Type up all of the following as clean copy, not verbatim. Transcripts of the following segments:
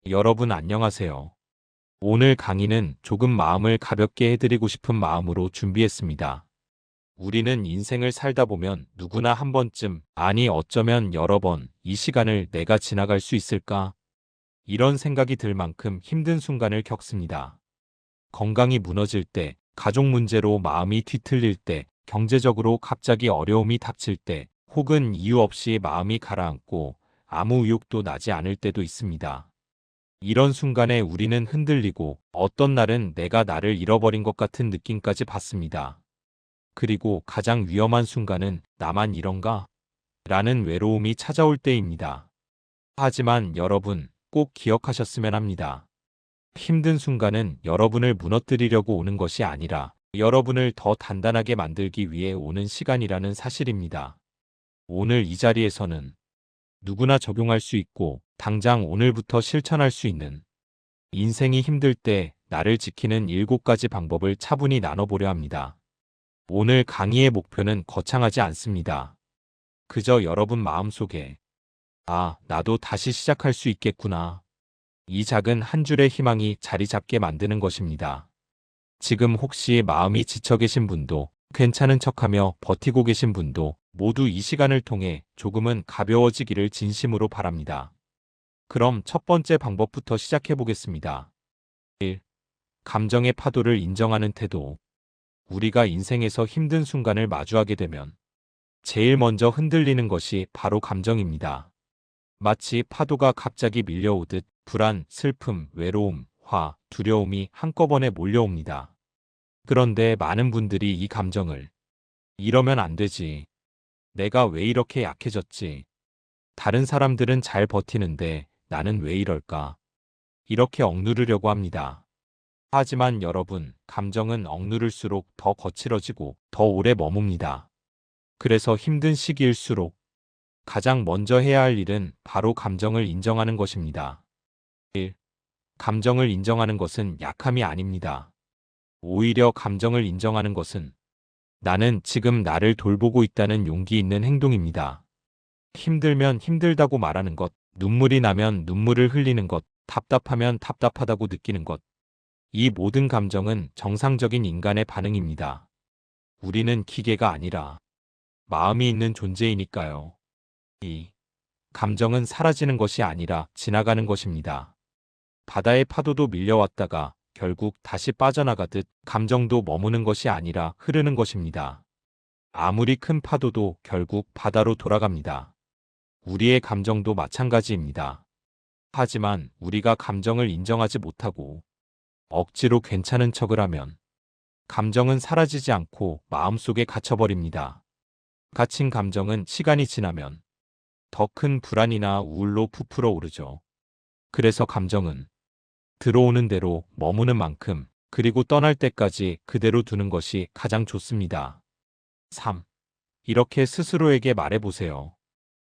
여러분 안녕하세요. 오늘 강의는 조금 마음을 가볍게 해드리고 싶은 마음으로 준비했습니다. 우리는 인생을 살다 보면 누구나 한 번쯤, 아니 어쩌면 여러 번, 이 시간을 내가 지나갈 수 있을까? 이런 생각이 들 만큼 힘든 순간을 겪습니다. 건강이 무너질 때, 가족 문제로 마음이 뒤틀릴 때, 경제적으로 갑자기 어려움이 닥칠 때, 혹은 이유 없이 마음이 가라앉고 아무 의욕도 나지 않을 때도 있습니다. 이런 순간에 우리는 흔들리고 어떤 날은 내가 나를 잃어버린 것 같은 느낌까지 받습니다. 그리고 가장 위험한 순간은 나만 이런가? 라는 외로움이 찾아올 때입니다. 하지만 여러분 꼭 기억하셨으면 합니다. 힘든 순간은 여러분을 무너뜨리려고 오는 것이 아니라 여러분을 더 단단하게 만들기 위해 오는 시간이라는 사실입니다. 오늘 이 자리에서는 누구나 적용할 수 있고 당장 오늘부터 실천할 수 있는 인생이 힘들 때 나를 지키는 7가지 방법을 차분히 나눠보려 합니다. 오늘 강의의 목표는 거창하지 않습니다. 그저 여러분 마음속에 나도 다시 시작할 수 있겠구나. 이 작은 한 줄의 희망이 자리 잡게 만드는 것입니다. 지금 혹시 마음이 지쳐 계신 분도 괜찮은 척하며 버티고 계신 분도 모두 이 시간을 통해 조금은 가벼워지기를 진심으로 바랍니다. 그럼 첫 번째 방법부터 시작해 보겠습니다. 1. 감정의 파도를 인정하는 태도. 우리가 인생에서 힘든 순간을 마주하게 되면 제일 먼저 흔들리는 것이 바로 감정입니다. 마치 파도가 갑자기 밀려오듯 불안, 슬픔, 외로움, 화, 두려움이 한꺼번에 몰려옵니다. 그런데 많은 분들이 이 감정을 이러면 안 되지. 내가 왜 이렇게 약해졌지? 다른 사람들은 잘 버티는데 나는 왜 이럴까? 이렇게 억누르려고 합니다. 하지만 여러분, 감정은 억누를수록 더 거칠어지고 더 오래 머뭅니다. 그래서 힘든 시기일수록 가장 먼저 해야 할 일은 바로 감정을 인정하는 것입니다. 1. 감정을 인정하는 것은 약함이 아닙니다. 오히려 감정을 인정하는 것은 나는 지금 나를 돌보고 있다는 용기 있는 행동입니다. 힘들면 힘들다고 말하는 것, 눈물이 나면 눈물을 흘리는 것, 답답하면 답답하다고 느끼는 것. 이 모든 감정은 정상적인 인간의 반응입니다. 우리는 기계가 아니라 마음이 있는 존재이니까요. 2. 감정은 사라지는 것이 아니라 지나가는 것입니다. 바다의 파도도 밀려왔다가 결국 다시 빠져나가듯 감정도 머무는 것이 아니라 흐르는 것입니다. 아무리 큰 파도도 결국 바다로 돌아갑니다. 우리의 감정도 마찬가지입니다. 하지만 우리가 감정을 인정하지 못하고 억지로 괜찮은 척을 하면 감정은 사라지지 않고 마음속에 갇혀버립니다. 갇힌 감정은 시간이 지나면 더 큰 불안이나 우울로 부풀어 오르죠. 그래서 감정은 들어오는 대로 머무는 만큼 그리고 떠날 때까지 그대로 두는 것이 가장 좋습니다. 3. 이렇게 스스로에게 말해보세요.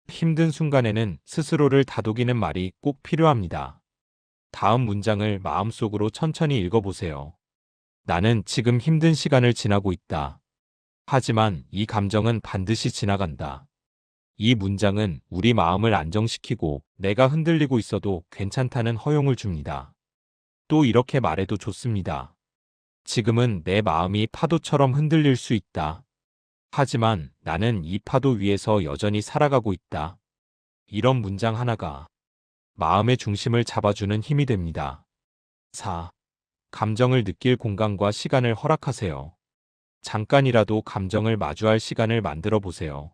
힘든 순간에는 스스로를 다독이는 말이 꼭 필요합니다. 다음 문장을 마음속으로 천천히 읽어보세요. 나는 지금 힘든 시간을 지나고 있다. 하지만 이 감정은 반드시 지나간다. 이 문장은 우리 마음을 안정시키고 내가 흔들리고 있어도 괜찮다는 허용을 줍니다. 또 이렇게 말해도 좋습니다. 지금은 내 마음이 파도처럼 흔들릴 수 있다. 하지만 나는 이 파도 위에서 여전히 살아가고 있다. 이런 문장 하나가 마음의 중심을 잡아주는 힘이 됩니다. 4. 감정을 느낄 공간과 시간을 허락하세요. 잠깐이라도 감정을 마주할 시간을 만들어 보세요.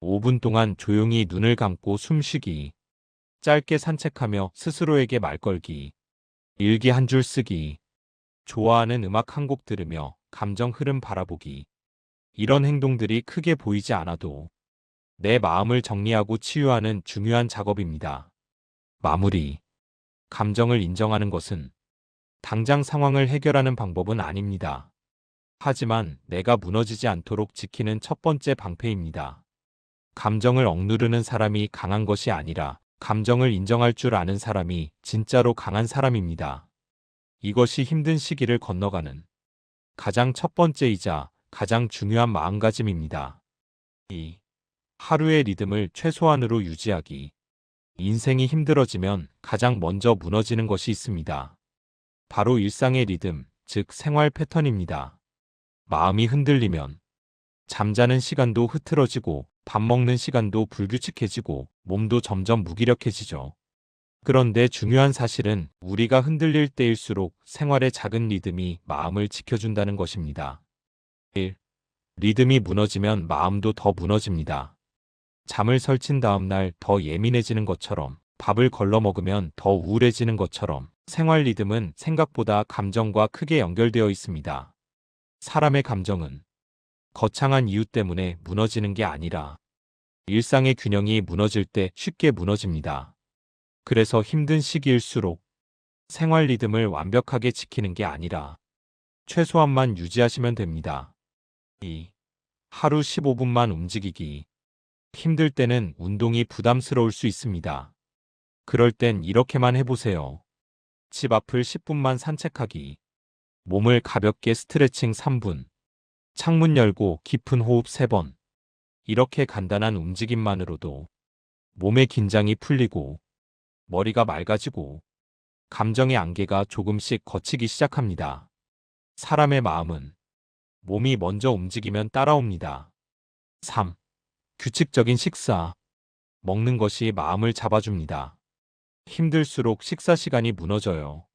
5분 동안 조용히 눈을 감고 숨쉬기, 짧게 산책하며 스스로에게 말 걸기, 일기 한 줄 쓰기, 좋아하는 음악 한 곡 들으며 감정 흐름 바라보기. 이런 행동들이 크게 보이지 않아도 내 마음을 정리하고 치유하는 중요한 작업입니다. 마무리. 감정을 인정하는 것은 당장 상황을 해결하는 방법은 아닙니다. 하지만 내가 무너지지 않도록 지키는 첫 번째 방패입니다. 감정을 억누르는 사람이 강한 것이 아니라 감정을 인정할 줄 아는 사람이 진짜로 강한 사람입니다. 이것이 힘든 시기를 건너가는 가장 첫 번째이자 가장 중요한 마음가짐입니다. 2. 하루의 리듬을 최소한으로 유지하기. 인생이 힘들어지면 가장 먼저 무너지는 것이 있습니다. 바로 일상의 리듬, 즉 생활 패턴입니다. 마음이 흔들리면 잠자는 시간도 흐트러지고 밥 먹는 시간도 불규칙해지고 몸도 점점 무기력해지죠. 그런데 중요한 사실은 우리가 흔들릴 때일수록 생활의 작은 리듬이 마음을 지켜준다는 것입니다. 1. 리듬이 무너지면 마음도 더 무너집니다. 잠을 설친 다음 날 더 예민해지는 것처럼, 밥을 걸러 먹으면 더 우울해지는 것처럼 생활 리듬은 생각보다 감정과 크게 연결되어 있습니다. 사람의 감정은 거창한 이유 때문에 무너지는 게 아니라 일상의 균형이 무너질 때 쉽게 무너집니다. 그래서 힘든 시기일수록 생활 리듬을 완벽하게 지키는 게 아니라 최소한만 유지하시면 됩니다. 2. 하루 15분만 움직이기. 힘들 때는 운동이 부담스러울 수 있습니다. 그럴 땐 이렇게만 해보세요. 집 앞을 10분만 산책하기. 몸을 가볍게 스트레칭 3분. 창문 열고 깊은 호흡 3번. 이렇게 간단한 움직임만으로도 몸의 긴장이 풀리고 머리가 맑아지고 감정의 안개가 조금씩 걷히기 시작합니다. 사람의 마음은 몸이 먼저 움직이면 따라옵니다. 3. 규칙적인 식사. 먹는 것이 마음을 잡아줍니다. 힘들수록 식사 시간이 무너져요.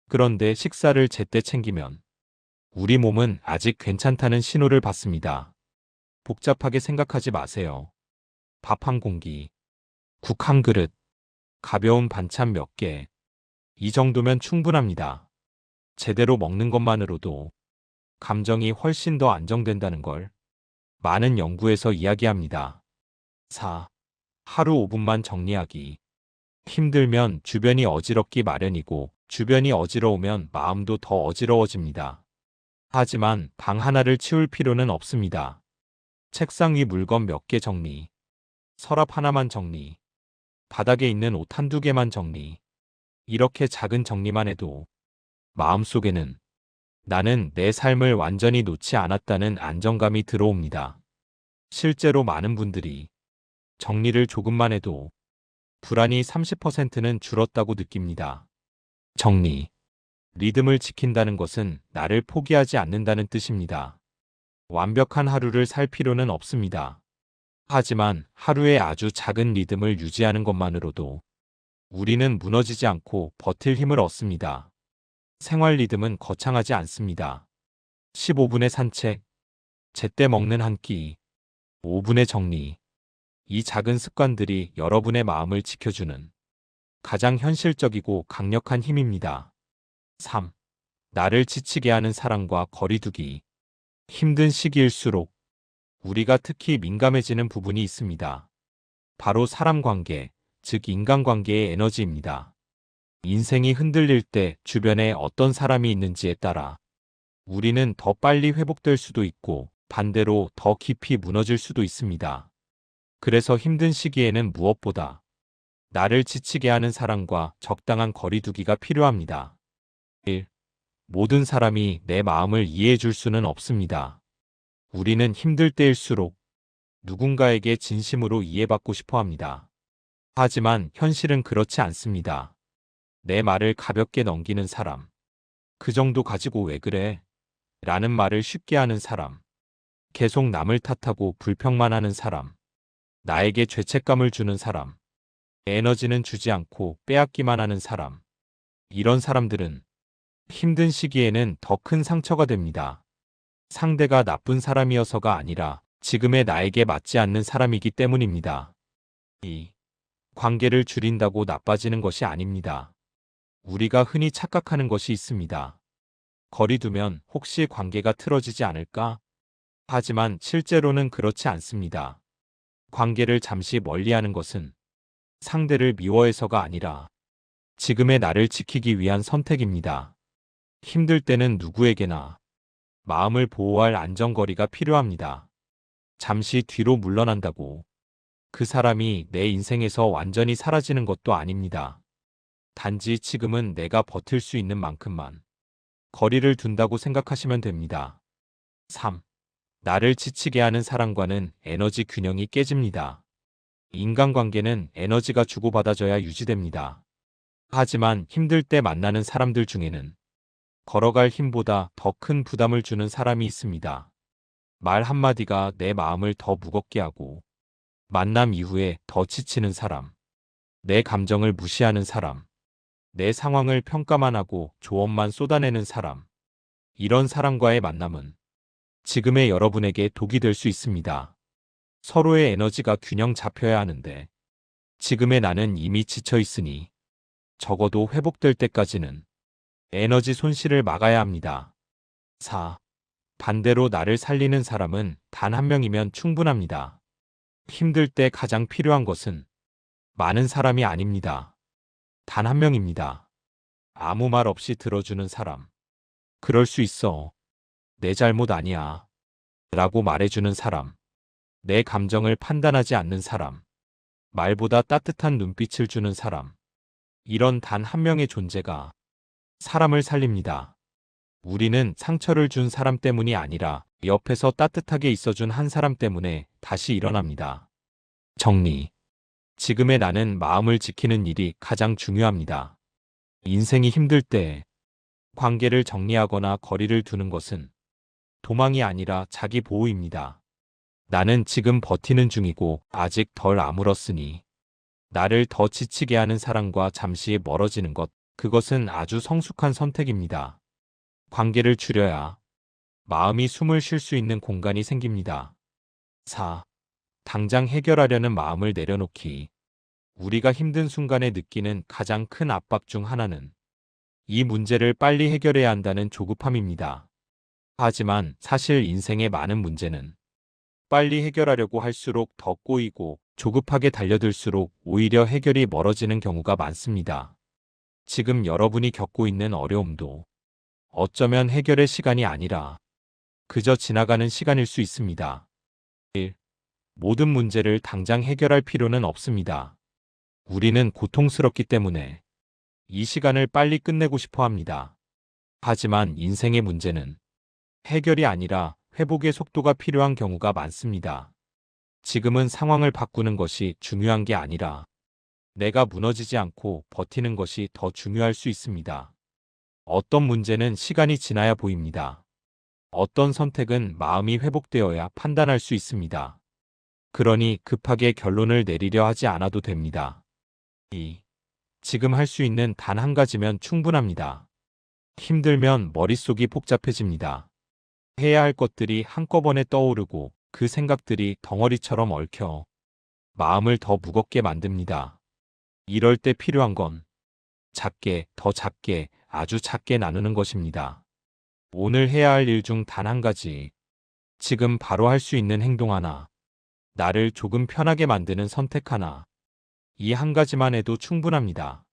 그런데 식사를 제때 챙기면 우리 몸은 아직 괜찮다는 신호를 받습니다. 복잡하게 생각하지 마세요. 밥 한 공기, 국 한 그릇, 가벼운 반찬 몇 개. 이 정도면 충분합니다. 제대로 먹는 것만으로도 감정이 훨씬 더 안정된다는 걸 많은 연구에서 이야기합니다. 4. 하루 5분만 정리하기. 힘들면 주변이 어지럽기 마련이고 주변이 어지러우면 마음도 더 어지러워집니다. 하지만 방 하나를 치울 필요는 없습니다. 책상 위 물건 몇 개 정리, 서랍 하나만 정리, 바닥에 있는 옷 한두 개만 정리. 이렇게 작은 정리만 해도 마음속에는 나는 내 삶을 완전히 놓지 않았다는 안정감이 들어옵니다. 실제로 많은 분들이 정리를 조금만 해도 불안이 30%는 줄었다고 느낍니다. 정리. 리듬을 지킨다는 것은 나를 포기하지 않는다는 뜻입니다. 완벽한 하루를 살 필요는 없습니다. 하지만 하루의 아주 작은 리듬을 유지하는 것만으로도 우리는 무너지지 않고 버틸 힘을 얻습니다. 생활 리듬은 거창하지 않습니다. 15분의 산책, 제때 먹는 한 끼, 5분의 정리. 이 작은 습관들이 여러분의 마음을 지켜주는 가장 현실적이고 강력한 힘입니다. 3. 나를 지치게 하는 사람과 거리두기. 힘든 시기일수록 우리가 특히 민감해지는 부분이 있습니다. 바로 사람 관계, 즉 인간관계의 에너지입니다. 인생이 흔들릴 때 주변에 어떤 사람이 있는지에 따라 우리는 더 빨리 회복될 수도 있고 반대로 더 깊이 무너질 수도 있습니다. 그래서 힘든 시기에는 무엇보다 나를 지치게 하는 사람과 적당한 거리두기가 필요합니다. 1. 모든 사람이 내 마음을 이해해 줄 수는 없습니다. 우리는 힘들 때일수록 누군가에게 진심으로 이해받고 싶어 합니다. 하지만 현실은 그렇지 않습니다. 내 말을 가볍게 넘기는 사람. 그 정도 가지고 왜 그래? 라는 말을 쉽게 하는 사람. 계속 남을 탓하고 불평만 하는 사람. 나에게 죄책감을 주는 사람. 에너지는 주지 않고 빼앗기만 하는 사람. 이런 사람들은 힘든 시기에는 더 큰 상처가 됩니다. 상대가 나쁜 사람이어서가 아니라 지금의 나에게 맞지 않는 사람이기 때문입니다. 2. 관계를 줄인다고 나빠지는 것이 아닙니다. 우리가 흔히 착각하는 것이 있습니다. 거리 두면 혹시 관계가 틀어지지 않을까? 하지만 실제로는 그렇지 않습니다. 관계를 잠시 멀리하는 것은 상대를 미워해서가 아니라 지금의 나를 지키기 위한 선택입니다. 힘들 때는 누구에게나 마음을 보호할 안전거리가 필요합니다. 잠시 뒤로 물러난다고 그 사람이 내 인생에서 완전히 사라지는 것도 아닙니다. 단지 지금은 내가 버틸 수 있는 만큼만 거리를 둔다고 생각하시면 됩니다. 3. 나를 지치게 하는 사람과는 에너지 균형이 깨집니다. 인간관계는 에너지가 주고받아져야 유지됩니다. 하지만 힘들 때 만나는 사람들 중에는 걸어갈 힘보다 더 큰 부담을 주는 사람이 있습니다. 말 한마디가 내 마음을 더 무겁게 하고 만남 이후에 더 지치는 사람, 내 감정을 무시하는 사람, 내 상황을 평가만 하고 조언만 쏟아내는 사람. 이런 사람과의 만남은 지금의 여러분에게 독이 될 수 있습니다. 서로의 에너지가 균형 잡혀야 하는데 지금의 나는 이미 지쳐 있으니 적어도 회복될 때까지는 에너지 손실을 막아야 합니다. 4. 반대로 나를 살리는 사람은 단 한 명이면 충분합니다. 힘들 때 가장 필요한 것은 많은 사람이 아닙니다. 단 한 명입니다. 아무 말 없이 들어주는 사람. 그럴 수 있어. 내 잘못 아니야. 라고 말해주는 사람. 내 감정을 판단하지 않는 사람. 말보다 따뜻한 눈빛을 주는 사람. 이런 단 한 명의 존재가 사람을 살립니다. 우리는 상처를 준 사람 때문이 아니라 옆에서 따뜻하게 있어준 한 사람 때문에 다시 일어납니다. 정리. 지금의 나는 마음을 지키는 일이 가장 중요합니다. 인생이 힘들 때 관계를 정리하거나 거리를 두는 것은 도망이 아니라 자기 보호입니다. 나는 지금 버티는 중이고 아직 덜 아물었으니 나를 더 지치게 하는 사람과 잠시 멀어지는 것, 그것은 아주 성숙한 선택입니다. 관계를 줄여야 마음이 숨을 쉴 수 있는 공간이 생깁니다. 4. 당장 해결하려는 마음을 내려놓기. 우리가 힘든 순간에 느끼는 가장 큰 압박 중 하나는 이 문제를 빨리 해결해야 한다는 조급함입니다. 하지만 사실 인생의 많은 문제는 빨리 해결하려고 할수록 더 꼬이고 조급하게 달려들수록 오히려 해결이 멀어지는 경우가 많습니다. 지금 여러분이 겪고 있는 어려움도 어쩌면 해결의 시간이 아니라 그저 지나가는 시간일 수 있습니다. 1. 모든 문제를 당장 해결할 필요는 없습니다. 우리는 고통스럽기 때문에 이 시간을 빨리 끝내고 싶어 합니다. 하지만 인생의 문제는 해결이 아니라 회복의 속도가 필요한 경우가 많습니다. 지금은 상황을 바꾸는 것이 중요한 게 아니라 내가 무너지지 않고 버티는 것이 더 중요할 수 있습니다. 어떤 문제는 시간이 지나야 보입니다. 어떤 선택은 마음이 회복되어야 판단할 수 있습니다. 그러니 급하게 결론을 내리려 하지 않아도 됩니다. 2. 지금 할 수 있는 단 한 가지면 충분합니다. 힘들면 머릿속이 복잡해집니다. 해야 할 것들이 한꺼번에 떠오르고 그 생각들이 덩어리처럼 얽혀 마음을 더 무겁게 만듭니다. 이럴 때 필요한 건 작게, 더 작게, 아주 작게 나누는 것입니다. 오늘 해야 할 일 중 단 한 가지, 지금 바로 할 수 있는 행동 하나, 나를 조금 편하게 만드는 선택 하나, 이 한 가지만 해도 충분합니다.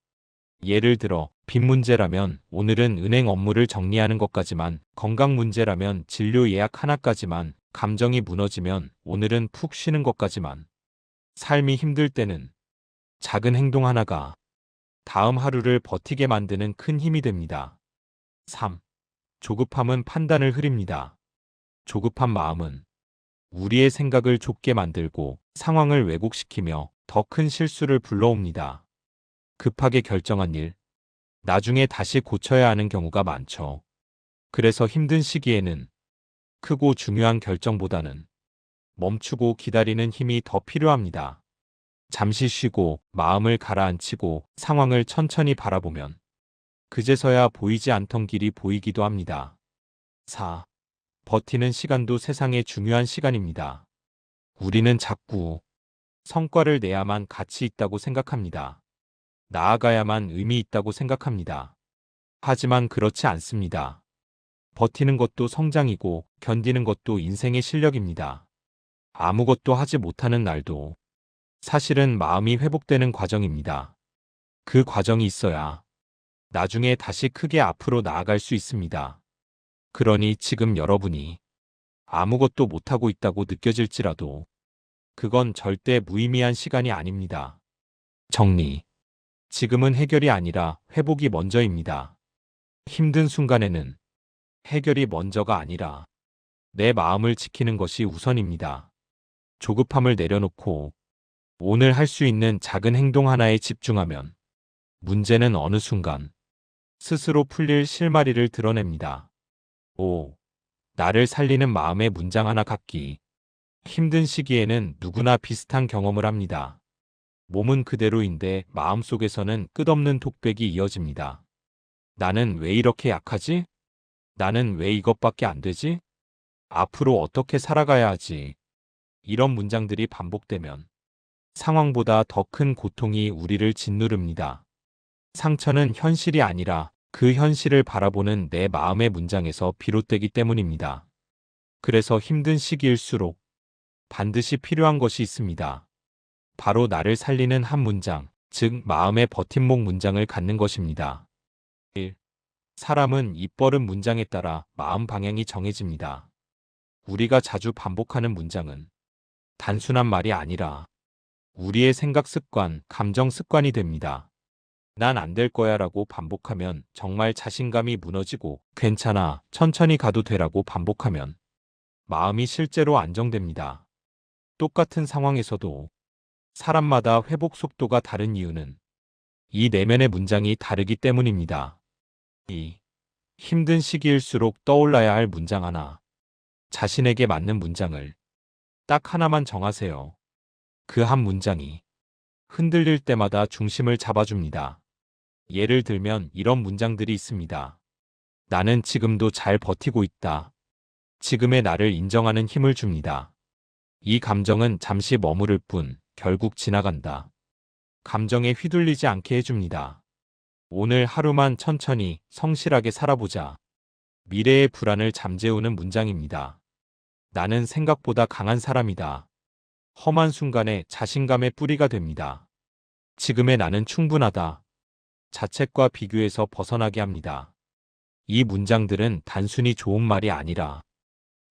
예를 들어 빚 문제라면 오늘은 은행 업무를 정리하는 것까지만, 건강 문제라면 진료 예약 하나까지만, 감정이 무너지면 오늘은 푹 쉬는 것까지만. 삶이 힘들 때는 작은 행동 하나가 다음 하루를 버티게 만드는 큰 힘이 됩니다. 3. 조급함은 판단을 흐립니다. 조급한 마음은 우리의 생각을 좁게 만들고 상황을 왜곡시키며 더 큰 실수를 불러옵니다. 급하게 결정한 일, 나중에 다시 고쳐야 하는 경우가 많죠. 그래서 힘든 시기에는 크고 중요한 결정보다는 멈추고 기다리는 힘이 더 필요합니다. 잠시 쉬고 마음을 가라앉히고 상황을 천천히 바라보면 그제서야 보이지 않던 길이 보이기도 합니다. 4. 버티는 시간도 세상의 중요한 시간입니다. 우리는 자꾸 성과를 내야만 가치 있다고 생각합니다. 나아가야만 의미 있다고 생각합니다. 하지만 그렇지 않습니다. 버티는 것도 성장이고 견디는 것도 인생의 실력입니다. 아무것도 하지 못하는 날도 사실은 마음이 회복되는 과정입니다. 그 과정이 있어야 나중에 다시 크게 앞으로 나아갈 수 있습니다. 그러니 지금 여러분이 아무것도 못하고 있다고 느껴질지라도 그건 절대 무의미한 시간이 아닙니다. 정리. 지금은 해결이 아니라 회복이 먼저입니다. 힘든 순간에는 해결이 먼저가 아니라 내 마음을 지키는 것이 우선입니다. 조급함을 내려놓고 오늘 할 수 있는 작은 행동 하나에 집중하면 문제는 어느 순간 스스로 풀릴 실마리를 드러냅니다. 5. 나를 살리는 마음의 문장 하나 갖기. 힘든 시기에는 누구나 비슷한 경험을 합니다. 몸은 그대로인데 마음속에서는 끝없는 독백이 이어집니다. 나는 왜 이렇게 약하지? 나는 왜 이것밖에 안 되지? 앞으로 어떻게 살아가야 하지? 이런 문장들이 반복되면 상황보다 더 큰 고통이 우리를 짓누릅니다. 상처는 현실이 아니라 그 현실을 바라보는 내 마음의 문장에서 비롯되기 때문입니다. 그래서 힘든 시기일수록 반드시 필요한 것이 있습니다. 바로 나를 살리는 한 문장, 즉 마음의 버팀목 문장을 갖는 것입니다. 1. 사람은 입버릇 문장에 따라 마음 방향이 정해집니다. 우리가 자주 반복하는 문장은 단순한 말이 아니라 우리의 생각 습관, 감정 습관이 됩니다. 난 안 될 거야 라고 반복하면 정말 자신감이 무너지고 괜찮아, 천천히 가도 되라고 반복하면 마음이 실제로 안정됩니다. 똑같은 상황에서도 사람마다 회복 속도가 다른 이유는 이 내면의 문장이 다르기 때문입니다. 2. 힘든 시기일수록 떠올라야 할 문장 하나. 자신에게 맞는 문장을 딱 하나만 정하세요. 그 한 문장이 흔들릴 때마다 중심을 잡아줍니다. 예를 들면 이런 문장들이 있습니다. 나는 지금도 잘 버티고 있다. 지금의 나를 인정하는 힘을 줍니다. 이 감정은 잠시 머무를 뿐 결국 지나간다. 감정에 휘둘리지 않게 해줍니다. 오늘 하루만 천천히 성실하게 살아보자. 미래의 불안을 잠재우는 문장입니다. 나는 생각보다 강한 사람이다. 험한 순간에 자신감의 뿌리가 됩니다. 지금의 나는 충분하다. 자책과 비교에서 벗어나게 합니다. 이 문장들은 단순히 좋은 말이 아니라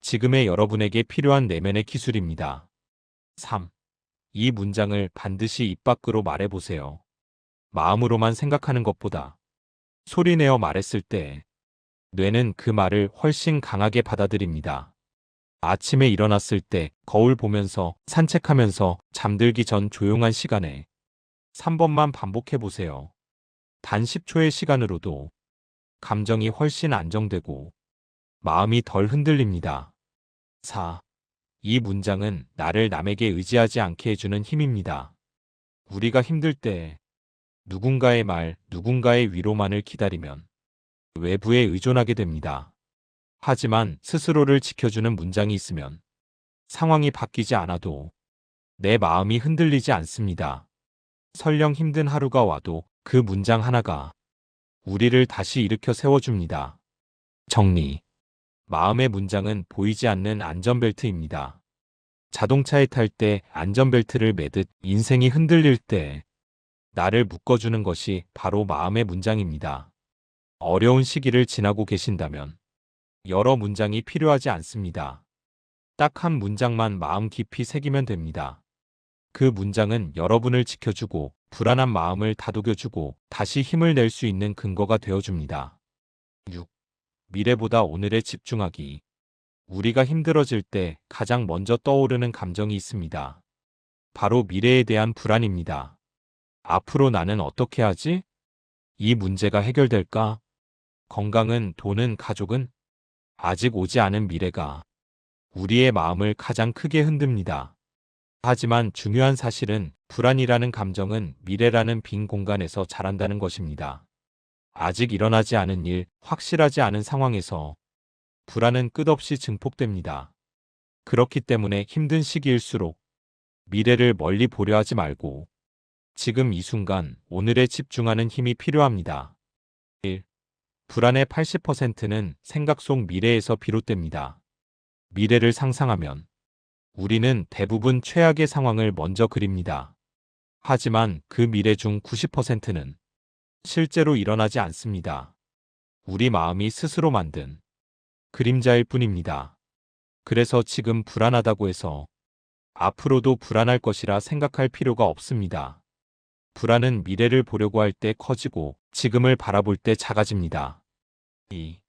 지금의 여러분에게 필요한 내면의 기술입니다. 3. 이 문장을 반드시 입 밖으로 말해보세요. 마음으로만 생각하는 것보다 소리내어 말했을 때 뇌는 그 말을 훨씬 강하게 받아들입니다. 아침에 일어났을 때, 거울 보면서, 산책하면서, 잠들기 전 조용한 시간에 3번만 반복해보세요. 단 10초의 시간으로도 감정이 훨씬 안정되고 마음이 덜 흔들립니다. 4. 이 문장은 나를 남에게 의지하지 않게 해주는 힘입니다. 우리가 힘들 때 누군가의 말, 누군가의 위로만을 기다리면 외부에 의존하게 됩니다. 하지만 스스로를 지켜주는 문장이 있으면 상황이 바뀌지 않아도 내 마음이 흔들리지 않습니다. 설령 힘든 하루가 와도 그 문장 하나가 우리를 다시 일으켜 세워줍니다. 정리. 마음의 문장은 보이지 않는 안전벨트입니다. 자동차에 탈 때 안전벨트를 매듯 인생이 흔들릴 때 나를 묶어주는 것이 바로 마음의 문장입니다. 어려운 시기를 지나고 계신다면 여러 문장이 필요하지 않습니다. 딱 한 문장만 마음 깊이 새기면 됩니다. 그 문장은 여러분을 지켜주고 불안한 마음을 다독여주고 다시 힘을 낼 수 있는 근거가 되어줍니다. 6. 미래보다 오늘에 집중하기. 우리가 힘들어질 때 가장 먼저 떠오르는 감정이 있습니다. 바로 미래에 대한 불안입니다. 앞으로 나는 어떻게 하지? 이 문제가 해결될까? 건강은, 돈은, 가족은? 아직 오지 않은 미래가 우리의 마음을 가장 크게 흔듭니다. 하지만 중요한 사실은 불안이라는 감정은 미래라는 빈 공간에서 자란다는 것입니다. 아직 일어나지 않은 일, 확실하지 않은 상황에서 불안은 끝없이 증폭됩니다. 그렇기 때문에 힘든 시기일수록 미래를 멀리 보려 하지 말고 지금 이 순간, 오늘에 집중하는 힘이 필요합니다. 1. 불안의 80%는 생각 속 미래에서 비롯됩니다. 미래를 상상하면 우리는 대부분 최악의 상황을 먼저 그립니다. 하지만 그 미래 중 90%는 실제로 일어나지 않습니다. 우리 마음이 스스로 만든 그림자일 뿐입니다. 그래서 지금 불안하다고 해서 앞으로도 불안할 것이라 생각할 필요가 없습니다. 불안은 미래를 보려고 할 때 커지고 지금을 바라볼 때 작아집니다. 2.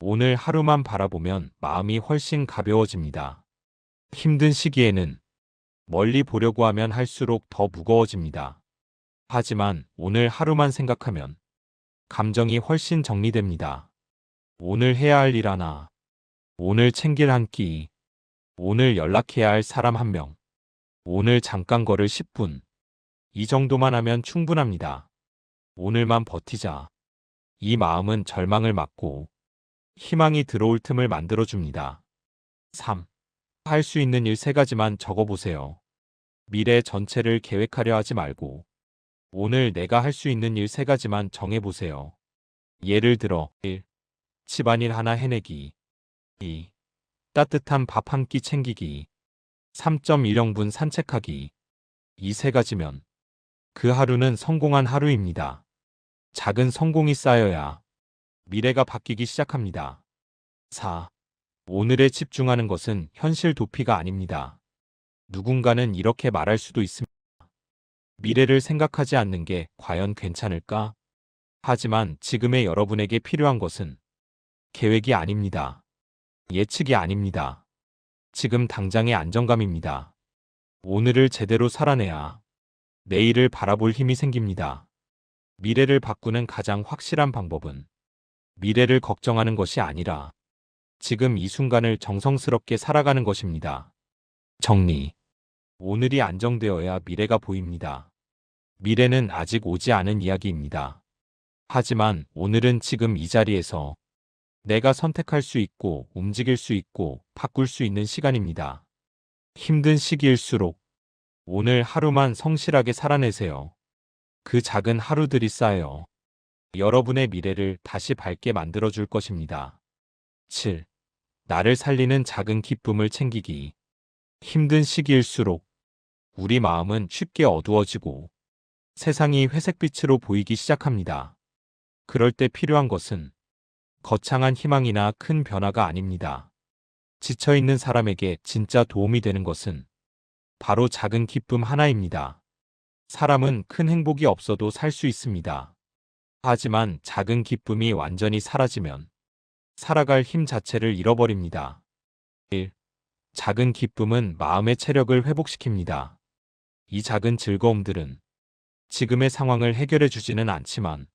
오늘 하루만 바라보면 마음이 훨씬 가벼워집니다. 힘든 시기에는 멀리 보려고 하면 할수록 더 무거워집니다. 하지만 오늘 하루만 생각하면 감정이 훨씬 정리됩니다. 오늘 해야 할 일 하나, 오늘 챙길 한 끼, 오늘 연락해야 할 사람 한 명, 오늘 잠깐 걸을 10분. 이 정도만 하면 충분합니다. 오늘만 버티자. 이 마음은 절망을 막고 희망이 들어올 틈을 만들어줍니다. 3. 할 수 있는 일 3가지만 적어보세요. 미래 전체를 계획하려 하지 말고 오늘 내가 할 수 있는 일 3가지만 정해보세요. 예를 들어 1. 집안일 하나 해내기. 2. 따뜻한 밥 한 끼 챙기기. 3.1형분 산책하기. 이 3가지면 그 하루는 성공한 하루입니다. 작은 성공이 쌓여야 미래가 바뀌기 시작합니다. 4. 오늘에 집중하는 것은 현실 도피가 아닙니다. 누군가는 이렇게 말할 수도 있습니다. 미래를 생각하지 않는 게 과연 괜찮을까? 하지만 지금의 여러분에게 필요한 것은 계획이 아닙니다. 예측이 아닙니다. 지금 당장의 안정감입니다. 오늘을 제대로 살아내야 내일을 바라볼 힘이 생깁니다. 미래를 바꾸는 가장 확실한 방법은 미래를 걱정하는 것이 아니라 지금 이 순간을 정성스럽게 살아가는 것입니다. 정리. 오늘이 안정되어야 미래가 보입니다. 미래는 아직 오지 않은 이야기입니다. 하지만 오늘은 지금 이 자리에서 내가 선택할 수 있고 움직일 수 있고 바꿀 수 있는 시간입니다. 힘든 시기일수록 오늘 하루만 성실하게 살아내세요. 그 작은 하루들이 쌓여 여러분의 미래를 다시 밝게 만들어줄 것입니다. 7. 나를 살리는 작은 기쁨을 챙기기. 힘든 시기일수록 우리 마음은 쉽게 어두워지고 세상이 회색빛으로 보이기 시작합니다. 그럴 때 필요한 것은 거창한 희망이나 큰 변화가 아닙니다. 지쳐있는 사람에게 진짜 도움이 되는 것은 바로 작은 기쁨 하나입니다. 사람은 큰 행복이 없어도 살 수 있습니다. 하지만 작은 기쁨이 완전히 사라지면 살아갈 힘 자체를 잃어버립니다. 1. 작은 기쁨은 마음의 체력을 회복시킵니다. 이 작은 즐거움들은 지금의 상황을 해결해 주지는 않지만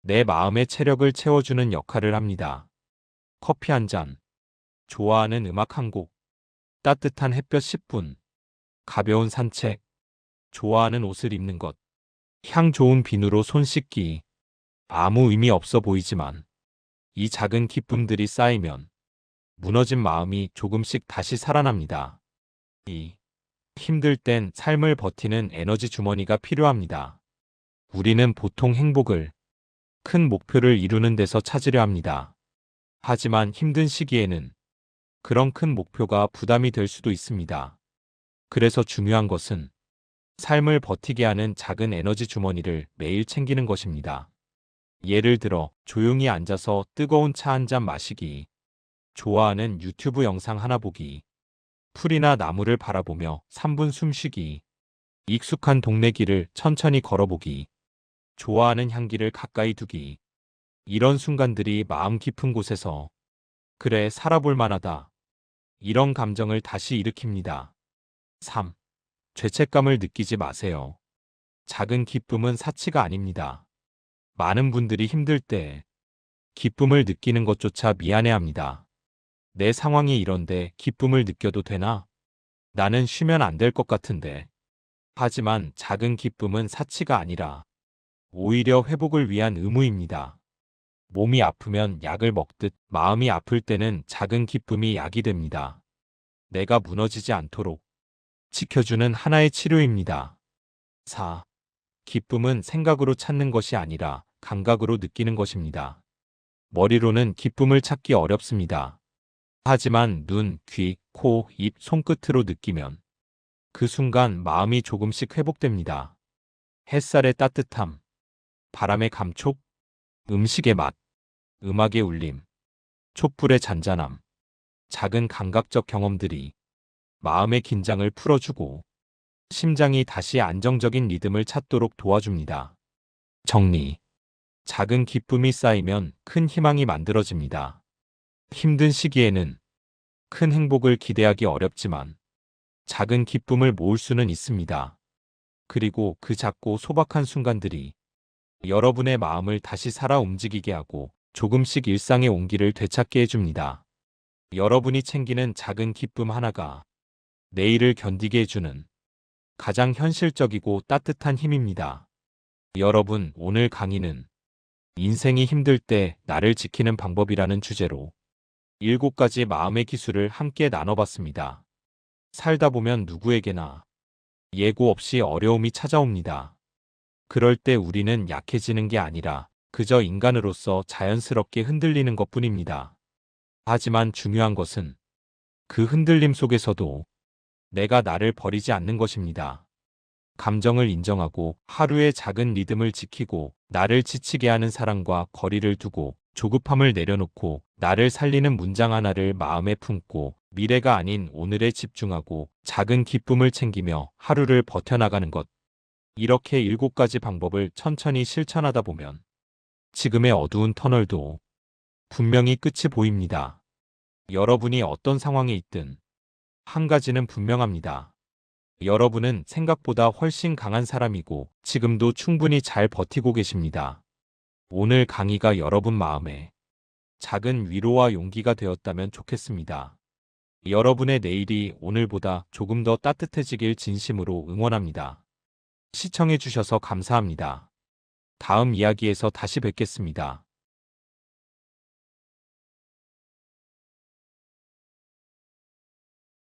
내 마음의 체력을 채워주는 역할을 합니다. 커피 한 잔, 좋아하는 음악 한 곡, 따뜻한 햇볕 10분, 가벼운 산책, 좋아하는 옷을 입는 것, 향 좋은 비누로 손 씻기. 아무 의미 없어 보이지만 이 작은 기쁨들이 쌓이면 무너진 마음이 조금씩 다시 살아납니다. 2. 힘들 땐 삶을 버티는 에너지 주머니가 필요합니다. 우리는 보통 행복을 큰 목표를 이루는 데서 찾으려 합니다. 하지만 힘든 시기에는 그런 큰 목표가 부담이 될 수도 있습니다. 그래서 중요한 것은 삶을 버티게 하는 작은 에너지 주머니를 매일 챙기는 것입니다. 예를 들어 조용히 앉아서 뜨거운 차 한 잔 마시기, 좋아하는 유튜브 영상 하나 보기, 풀이나 나무를 바라보며 3분 숨쉬기, 익숙한 동네 길을 천천히 걸어보기, 좋아하는 향기를 가까이 두기. 이런 순간들이 마음 깊은 곳에서 그래 살아볼 만하다. 이런 감정을 다시 일으킵니다. 3. 죄책감을 느끼지 마세요. 작은 기쁨은 사치가 아닙니다. 많은 분들이 힘들 때 기쁨을 느끼는 것조차 미안해합니다. 내 상황이 이런데 기쁨을 느껴도 되나? 나는 쉬면 안 될 것 같은데. 하지만 작은 기쁨은 사치가 아니라 오히려 회복을 위한 의무입니다. 몸이 아프면 약을 먹듯 마음이 아플 때는 작은 기쁨이 약이 됩니다. 내가 무너지지 않도록 지켜주는 하나의 치료입니다. 4. 기쁨은 생각으로 찾는 것이 아니라 감각으로 느끼는 것입니다. 머리로는 기쁨을 찾기 어렵습니다. 하지만 눈, 귀, 코, 입, 손끝으로 느끼면 그 순간 마음이 조금씩 회복됩니다. 햇살의 따뜻함, 바람의 감촉, 음식의 맛, 음악의 울림, 촛불의 잔잔함, 작은 감각적 경험들이 마음의 긴장을 풀어주고 심장이 다시 안정적인 리듬을 찾도록 도와줍니다. 정리. 작은 기쁨이 쌓이면 큰 희망이 만들어집니다. 힘든 시기에는 큰 행복을 기대하기 어렵지만 작은 기쁨을 모을 수는 있습니다. 그리고 그 작고 소박한 순간들이 여러분의 마음을 다시 살아 움직이게 하고 조금씩 일상의 온기를 되찾게 해줍니다. 여러분이 챙기는 작은 기쁨 하나가 내일을 견디게 해주는 가장 현실적이고 따뜻한 힘입니다. 여러분, 오늘 강의는 인생이 힘들 때 나를 지키는 방법이라는 주제로 7가지 마음의 기술을 함께 나눠봤습니다. 살다 보면 누구에게나 예고 없이 어려움이 찾아옵니다. 그럴 때 우리는 약해지는 게 아니라 그저 인간으로서 자연스럽게 흔들리는 것뿐입니다. 하지만 중요한 것은 그 흔들림 속에서도 내가 나를 버리지 않는 것입니다. 감정을 인정하고 하루의 작은 리듬을 지키고 나를 지치게 하는 사랑과 거리를 두고 조급함을 내려놓고 나를 살리는 문장 하나를 마음에 품고 미래가 아닌 오늘에 집중하고 작은 기쁨을 챙기며 하루를 버텨나가는 것. 이렇게 7가지 방법을 천천히 실천하다 보면 지금의 어두운 터널도 분명히 끝이 보입니다. 여러분이 어떤 상황에 있든 한 가지는 분명합니다. 여러분은 생각보다 훨씬 강한 사람이고 지금도 충분히 잘 버티고 계십니다. 오늘 강의가 여러분 마음에 작은 위로와 용기가 되었다면 좋겠습니다. 여러분의 내일이 오늘보다 조금 더 따뜻해지길 진심으로 응원합니다. 시청해주셔서 감사합니다. 다음 이야기에서 다시 뵙겠습니다.